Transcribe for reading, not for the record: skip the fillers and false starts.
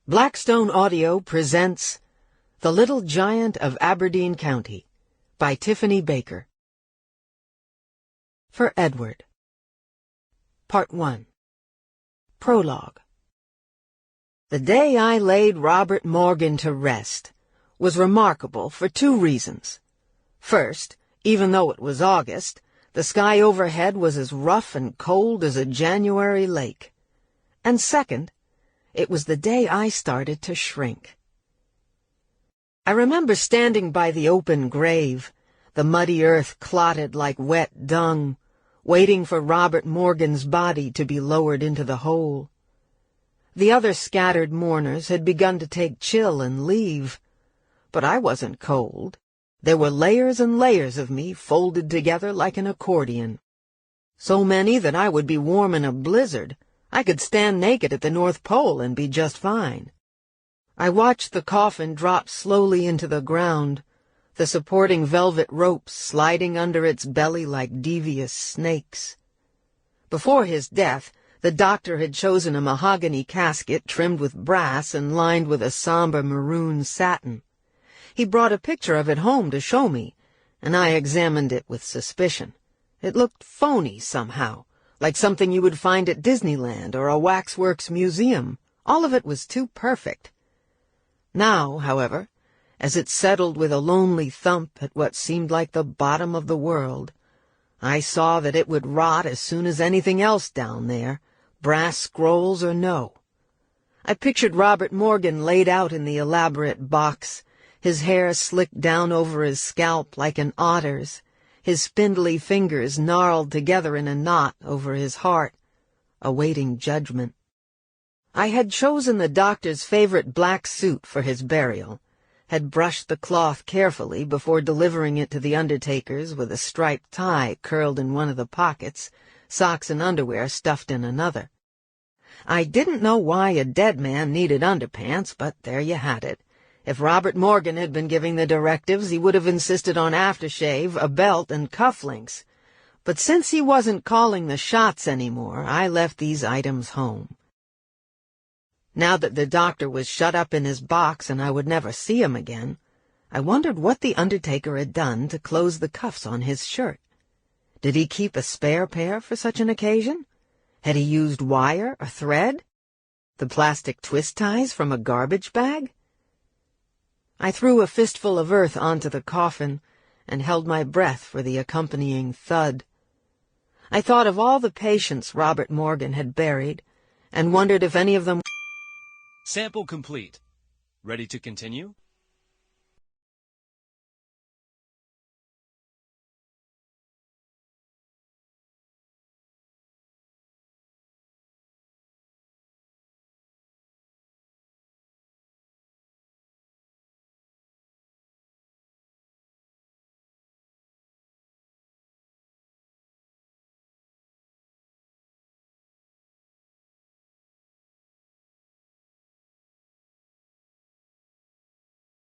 Blackstone Audio presents The Little Giant of Aberdeen County by Tiffany Baker. For Edward. Part 1. Prologue. The day I laid Robert Morgan to rest was remarkable for two reasons. First, even though it was August, the sky overhead was as rough and cold as a January lake. And second, it was the day I started to shrink. I remember standing by the open grave, the muddy earth clotted like wet dung, waiting for Robert Morgan's body to be lowered into the hole. The other scattered mourners had begun to take chill and leave, but I wasn't cold. There were layers and layers of me folded together like an accordion. So many that I would be warm in a blizzard. I could stand naked at the North Pole and be just fine. I watched the coffin drop slowly into the ground, the supporting velvet ropes sliding under its belly like devious snakes. Before his death, the doctor had chosen a mahogany casket trimmed with brass and lined with a somber maroon satin. He brought a picture of it home to show me, and I examined it with suspicion. It looked phony somehow, like something you would find at Disneyland or a waxworks museum. All of it was too perfect. Now, however, as it settled with a lonely thump at what seemed like the bottom of the world, I saw that it would rot as soon as anything else down there, brass scrolls or no. I pictured Robert Morgan laid out in the elaborate box, his hair slicked down over his scalp like an otter's, his spindly fingers gnarled together in a knot over his heart, awaiting judgment. I had chosen the doctor's favorite black suit for his burial, had brushed the cloth carefully before delivering it to the undertaker's with a striped tie curled in one of the pockets, socks and underwear stuffed in another. I didn't know why a dead man needed underpants, but there you had it. If Robert Morgan had been giving the directives, he would have insisted on aftershave, a belt, and cufflinks. But since he wasn't calling the shots anymore, I left these items home. Now that the doctor was shut up in his box and I would never see him again, I wondered what the undertaker had done to close the cuffs on his shirt. Did he keep a spare pair for such an occasion? Had he used wire or thread? The plastic twist ties from a garbage bag? I threw a fistful of earth onto the coffin and held my breath for the accompanying thud. I thought of all the patients Robert Morgan had buried and wondered if any of them... Sample complete. Ready to continue?